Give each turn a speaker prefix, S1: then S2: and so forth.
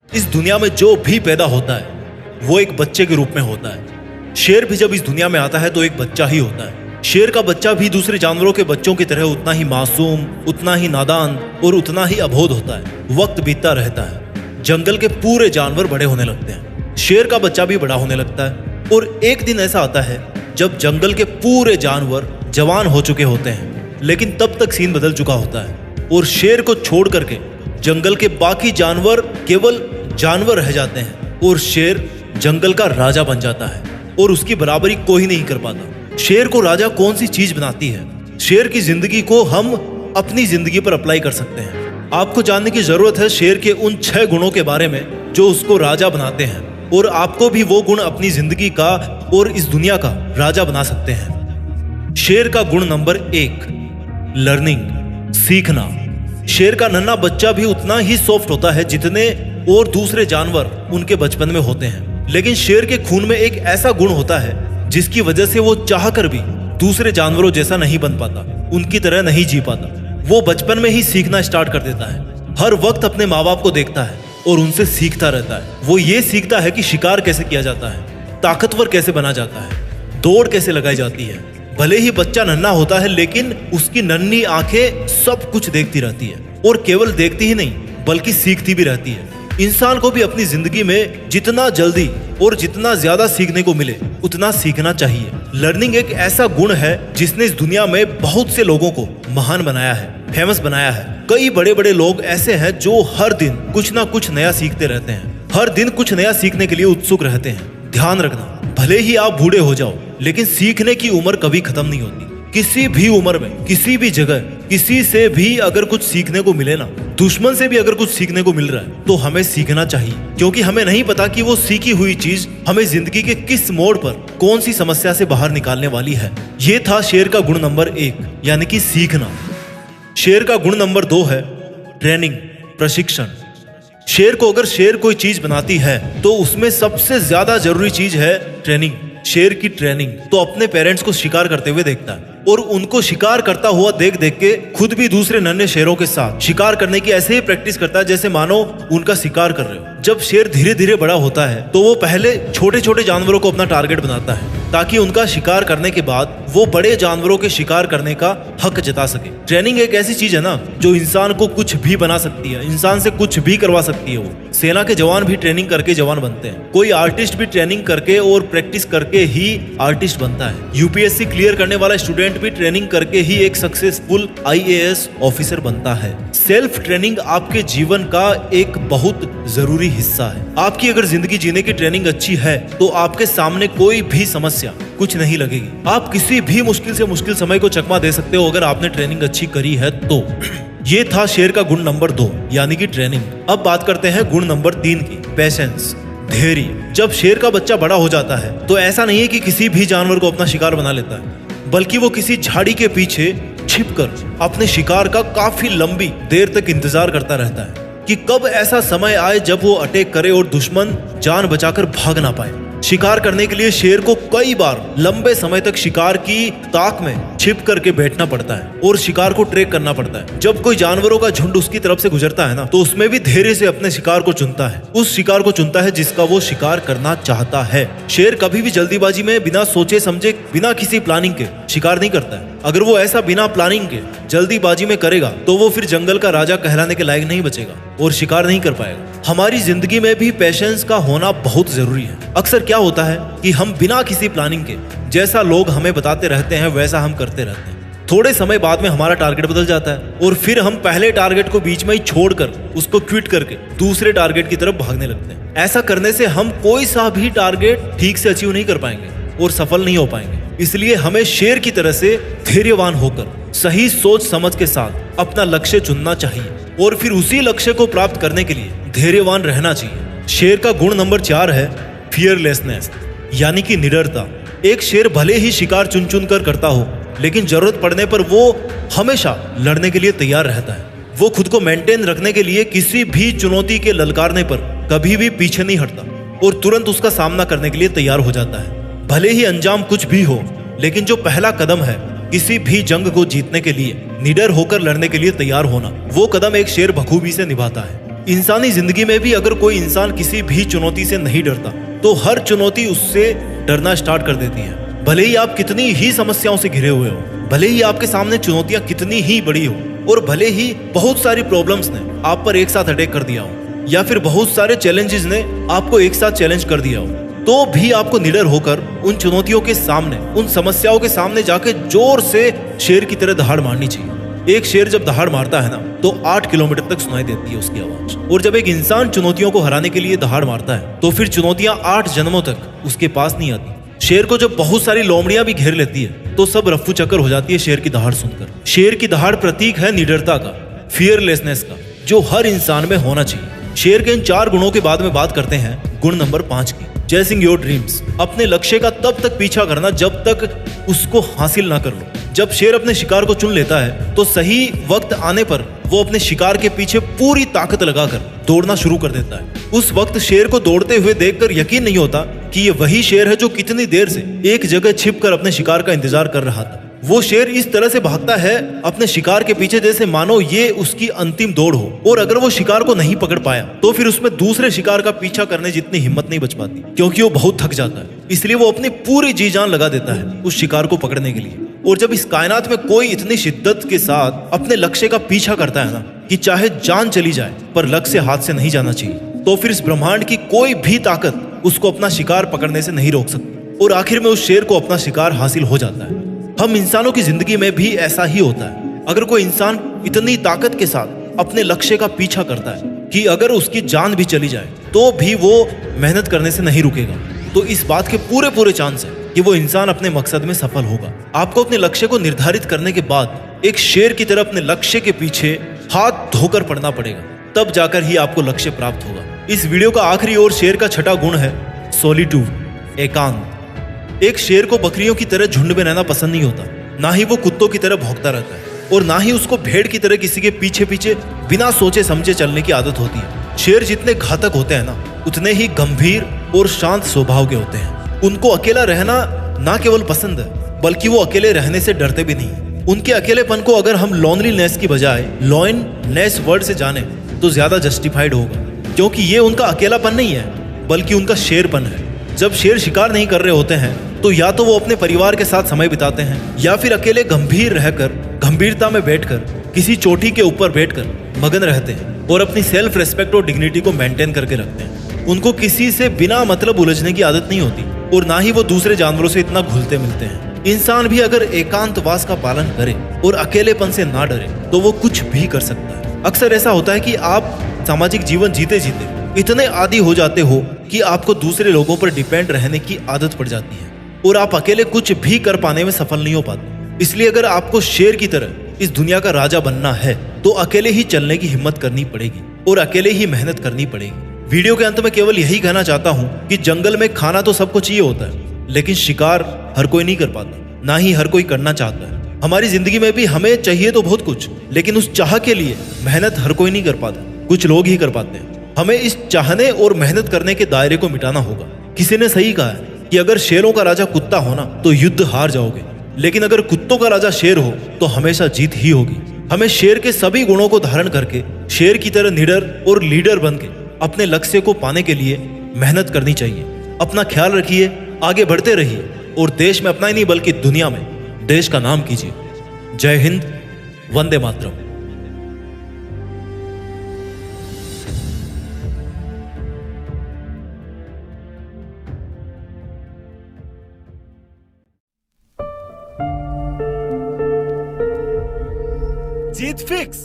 S1: इस दुनिया में जो भी पैदा होता है वो एक बच्चे के रूप में होता है। शेर भी जब इस दुनिया में आता है तो एक बच्चा ही होता है। शेर का बच्चा भी दूसरे जानवरों के बच्चों की तरह उतना ही मासूम, उतना ही नादान और उतना ही अबोध होता है। वक्त बीतता रहता है, जंगल के पूरे जानवर बड़े होने लगते हैं, शेर का बच्चा भी बड़ा होने लगता है। और एक दिन ऐसा आता है जब जंगल के पूरे जानवर जवान हो चुके होते हैं, लेकिन तब तक सीन बदल चुका होता है और शेर को छोड़ करके जंगल के बाकी जानवर केवल जानवर रह जाते हैं और शेर जंगल का राजा बन जाता है और उसकी बराबरी कोई नहीं कर पाता। शेर को राजा कौन सी चीज बनाती है? शेर की जिंदगी को हम अपनी जिंदगी पर अप्लाई कर सकते हैं। आपको जानने की जरूरत है शेर के उन 6 गुणों के बारे में जो उसको राजा बनाते हैं, और आपको भी वो गुण अपनी जिंदगी का और इस दुनिया का राजा बना सकते हैं। शेर का गुण नंबर 1, लर्निंग, सीखना। शेर का नन्हा बच्चा भी उतना ही सॉफ्ट होता है जितने और दूसरे जानवर उनके बचपन में होते हैं, लेकिन शेर के खून में एक ऐसा गुण होता है जिसकी वजह से वो चाहकर भी दूसरे जानवरों जैसा नहीं बन पाता, उनकी तरह नहीं जी पाता। वो बचपन में ही सीखना स्टार्ट कर देता है, हर वक्त अपने माँ बाप को देखता है और उनसे सीखता रहता है। वो ये सीखता है कि शिकार कैसे किया जाता है, ताकतवर कैसे बना जाता है, दौड़ कैसे लगाई जाती है। भले ही बच्चा नन्हा होता है लेकिन उसकी नन्ही आंखें सब कुछ देखती रहती है, और केवल देखती ही नहीं बल्कि सीखती भी रहती है। इंसान को भी अपनी जिंदगी में जितना जल्दी और जितना ज्यादा सीखने को मिले उतना सीखना चाहिए। लर्निंग एक ऐसा गुण है जिसने इस दुनिया में बहुत से लोगों को महान बनाया है, फेमस बनाया है। कई बड़े बड़े लोग ऐसे हैं जो हर दिन कुछ ना कुछ नया सीखते रहते हैं, हर दिन कुछ नया सीखने के लिए उत्सुक रहते हैं। ध्यान रखना, भले ही आप बूढ़े हो जाओ लेकिन सीखने की उम्र कभी खत्म नहीं होती। किसी भी उम्र में, किसी भी जगह, किसी से भी अगर कुछ सीखने को मिले ना, दुश्मन से भी अगर कुछ सीखने को मिल रहा है तो हमें सीखना चाहिए, क्योंकि हमें नहीं पता कि वो सीखी हुई चीज हमें जिंदगी के किस मोड़ पर कौन सी समस्या से बाहर निकालने वाली है। ये था शेर का गुण नंबर 1, यानी कि सीखना। शेर का गुण नंबर 2 है ट्रेनिंग, प्रशिक्षण। शेर को अगर शेर कोई चीज बनाती है तो उसमें सबसे ज्यादा जरूरी चीज है ट्रेनिंग। शेर की ट्रेनिंग तो अपने पेरेंट्स को शिकार करते हुए देखता है और उनको शिकार करता हुआ देख देख के खुद भी दूसरे नन्हे शेरों के साथ शिकार करने की ऐसे ही प्रैक्टिस करता है जैसे मानो उनका शिकार कर रहे हो। जब शेर धीरे धीरे बड़ा होता है तो वो पहले छोटे छोटे जानवरों को अपना टारगेट बनाता है ताकि उनका शिकार करने के बाद वो बड़े जानवरों के शिकार करने का हक जता सके। ट्रेनिंग एक ऐसी चीज है ना जो इंसान को कुछ भी बना सकती है, इंसान से कुछ भी करवा सकती है। वो सेना के जवान भी ट्रेनिंग करके जवान बनते हैं, कोई आर्टिस्ट भी ट्रेनिंग करके और प्रैक्टिस करके ही आर्टिस्ट बनता है। यूपीएससी क्लियर करने वाला स्टूडेंट भी ट्रेनिंग करके ही एक सक्सेसफुल आईएएस ऑफिसर बनता है। सेल्फ ट्रेनिंग आपके जीवन का एक बहुत जरूरी हिस्सा है। आपकी अगर जिंदगी जीने की ट्रेनिंग अच्छी है तो आपके सामने कोई भी समस्या कुछ नहीं लगेगी। आप किसी भी मुश्किल से मुश्किल समय को चकमा दे सकते हो अगर आपने ट्रेनिंग अच्छी करी है तो। ये था शेर का गुण नंबर 2, यानी कि ट्रेनिंग। अब बात करते हैं गुण नंबर 3 की, पेशेंस, धैर्य। जब शेर का बच्चा बड़ा हो जाता है तो ऐसा नहीं है कि किसी भी जानवर को अपना शिकार बना लेता है, बल्कि वो किसी झाड़ी के पीछे छिपकर अपने शिकार का काफी लंबी देर तक इंतजार करता रहता है कि कब ऐसा समय आए जब वो अटैक करे और दुश्मन जान बचाकर भाग ना पाए। शिकार करने के लिए शेर को कई बार लंबे समय तक शिकार की ताक में छिप करके बैठना पड़ता है और शिकार को ट्रैक करना पड़ता है। जब कोई जानवरों का झुंड उसकी तरफ से गुजरता है ना तो उसमें भी धैर्य से अपने शिकार को चुनता है, उस शिकार को चुनता है जिसका वो शिकार करना चाहता है। शेर कभी भी जल्दीबाजी में बिना सोचे समझे, बिना किसी प्लानिंग के शिकार नहीं करता है। अगर वो ऐसा बिना प्लानिंग के जल्दीबाजी में करेगा तो वो फिर जंगल का राजा कहलाने के लायक नहीं बचेगा और शिकार नहीं कर पाएगा। हमारी जिंदगी में भी पेशेंस का होना बहुत जरूरी है। अक्सर क्या होता है कि हम बिना किसी प्लानिंग के जैसा लोग हमें बताते रहते हैं वैसा हम करते रहते हैं। थोड़े समय बाद में हमारा टारगेट बदल जाता है और फिर हम पहले टारगेट को बीच में ही छोड़कर उसको क्विट करके दूसरे टारगेट की तरफ भागने लगते हैं। ऐसा करने से हम कोई सा भी टारगेट ठीक से अचीव नहीं कर पाएंगे और सफल नहीं हो पाएंगे। इसलिए हमें शेर की तरह से धैर्यवान होकर सही सोच समझ के साथ अपना लक्ष्य चुनना चाहिए और फिर उसी लक्ष्य को प्राप्त करने के लिए धैर्यवान रहना चाहिए। शेर का गुण नंबर 4 है फियरलेसनेस, यानी कि निडरता। एक शेर भले ही शिकार चुन चुन कर करता हो लेकिन जरूरत पड़ने पर वो हमेशा लड़ने के लिए तैयार रहता है। वो खुद को मेंटेन रखने के लिए किसी भी चुनौती के ललकारने पर कभी भी पीछे नहीं हटता और तुरंत उसका सामना करने के लिए तैयार हो जाता है। भले ही अंजाम कुछ भी हो, लेकिन जो पहला कदम है किसी भी जंग को जीतने के लिए, निडर होकर लड़ने के लिए तैयार होना, वो कदम एक शेर बखूबी से निभाता है। इंसानी जिंदगी में भी अगर कोई इंसान किसी भी चुनौती से नहीं डरता तो हर चुनौती उससे डरना स्टार्ट कर देती है। भले ही आप कितनी ही समस्याओं से घिरे हुए हो, भले ही आपके सामने चुनौतियां कितनी ही बड़ी हो, और भले ही बहुत सारी प्रॉब्लम्स ने आप पर एक साथ अटैक कर दिया हो, या फिर बहुत सारे चैलेंजेस ने आपको एक साथ चैलेंज कर दिया हो, तो भी आपको निडर होकर उन चुनौतियों के सामने, उन समस्याओं के सामने जाके जोर से शेर की तरह दहाड़ मारनी चाहिए। एक शेर जब दहाड़ मारता है ना तो 8 किलोमीटर तक सुनाई देती है उसकी आवाज। और जब एक इंसान चुनौतियों को हराने के लिए दहाड़ मारता है तो फिर चुनौतियां 8 जन्मों तक उसके पास नहीं आती। शेर को जब बहुत सारी लोमड़ियां भी घेर लेती है तो सब रफ्फू चक्कर हो जाती है शेर की दहाड़ सुनकर। शेर की दहाड़ प्रतीक है निडरता का, फियरलेसनेस का, जो हर इंसान में होना चाहिए। शेर के इन 4 गुणों के बाद में बात करते हैं गुण नंबर 5 की, चेसिंग योर ड्रीम्स। अपने लक्ष्य का तब तक पीछा करना जब तक उसको हासिल ना कर लो। जब शेर अपने शिकार को चुन लेता है तो सही वक्त आने पर वो अपने शिकार के पीछे पूरी ताकत लगाकर दौड़ना शुरू कर देता है। उस वक्त शेर को दौड़ते हुए देखकर यकीन नहीं होता कि ये वही शेर है जो कितनी देर से एक जगह छिपकर अपने शिकार का इंतजार कर रहा था। वो शेर इस तरह से भागता है अपने शिकार के पीछे जैसे मानो ये उसकी अंतिम दौड़ हो, और अगर वो शिकार को नहीं पकड़ पाया तो फिर उसमें दूसरे शिकार का पीछा करने जितनी हिम्मत नहीं बच पाती, क्योंकि वो बहुत थक जाता है। इसलिए वो अपनी पूरी जी जान लगा देता है उस शिकार को पकड़ने के लिए। और जब इस कायनात में कोई इतनी शिद्दत के साथ अपने लक्ष्य का पीछा करता है ना कि चाहे जान चली जाए पर लक्ष्य हाथ से नहीं जाना चाहिए, तो फिर इस ब्रह्मांड की कोई भी ताकत उसको अपना शिकार पकड़ने से नहीं रोक सकती, और आखिर में उस शेर को अपना शिकार हासिल हो जाता है। हम इंसानों की जिंदगी में भी ऐसा ही होता है। अगर कोई इंसान इतनी ताकत के साथ अपने लक्ष्य का पीछा करता है कि अगर उसकी जान भी चली जाए तो भी वो मेहनत करने से नहीं रुकेगा, तो इस बात के पूरे चांस है कि वो इंसान अपने मकसद में सफल होगा। आपको अपने लक्ष्य को निर्धारित करने के बाद एक शेर की तरह अपने लक्ष्य के पीछे हाथ धोकर पड़ना पड़ेगा, तब जाकर ही आपको लक्ष्य प्राप्त होगा। इस वीडियो का आखिरी और शेर का छठा गुण है सॉलिट्यूड, एकांत। एक शेर को बकरियों की तरह झुंड में रहना पसंद नहीं होता, ना ही वो कुत्तों की तरह भौंकता रहता है, और ना ही उसको भेड़ की तरह किसी के पीछे पीछे बिना सोचे समझे चलने की आदत होती है। शेर जितने घातक होते हैं ना उतने ही गंभीर और शांत स्वभाव के होते हैं। उनको अकेला रहना ना केवल पसंद है बल्कि वो अकेले रहने से डरते भी नहीं। उनके अकेलेपन को अगर हम लोनलीनेस की बजाय लॉयननेस वर्ड से जाने तो ज्यादा जस्टिफाइड होगा, क्योंकि ये उनका अकेलापन नहीं है बल्कि उनका शेरपन है। जब शेर शिकार नहीं कर रहे होते हैं तो या तो वो अपने परिवार के साथ समय बिताते हैं या फिर अकेले गंभीर रहकर, गंभीरता में बैठकर, किसी चोटी के ऊपर बैठकर मगन रहते हैं और अपनी सेल्फ रेस्पेक्ट और डिग्निटी को मेंटेन करके रखते हैं। उनको किसी से बिना मतलब उलझने की आदत नहीं होती, और ना ही वो दूसरे जानवरों से इतना घुलते मिलते हैं। इंसान भी अगर एकांतवास का पालन करे और अकेलेपन से ना डरे तो वो कुछ भी कर सकता है। अक्सर ऐसा होता है कि आप सामाजिक जीवन जीते जीते इतने आदी हो जाते हो कि आपको दूसरे लोगों पर डिपेंड रहने की आदत पड़ जाती है और आप अकेले कुछ भी कर पाने में सफल नहीं हो पाते। इसलिए अगर आपको शेर की तरह इस दुनिया का राजा बनना है तो अकेले ही चलने की हिम्मत करनी पड़ेगी और अकेले ही मेहनत करनी पड़ेगी। वीडियो के अंत में केवल यही कहना चाहता हूँ कि जंगल में खाना तो सबको चाहिए होता है, लेकिन शिकार हर कोई नहीं कर पाता, ना ही हर कोई करना चाहता है। हमारी जिंदगी में भी हमें चाहिए तो बहुत कुछ, लेकिन उस चाह के लिए मेहनत हर कोई नहीं कर पाता, कुछ लोग ही कर पाते हैं। हमें इस चाहने और मेहनत करने के दायरे को मिटाना होगा। किसी ने सही कहा है कि अगर शेरों का राजा कुत्ता हो ना तो युद्ध हार जाओगे, लेकिन अगर कुत्तों का राजा शेर हो तो हमेशा जीत ही होगी। हमें शेर के सभी गुणों को धारण करके शेर की तरह निडर और लीडर बन के अपने लक्ष्य को पाने के लिए मेहनत करनी चाहिए। अपना ख्याल रखिए, आगे बढ़ते रहिए और देश में अपना ही नहीं बल्कि दुनिया में देश का नाम कीजिए। जय हिंद, वंदे मातरम।
S2: जीत फिक्स।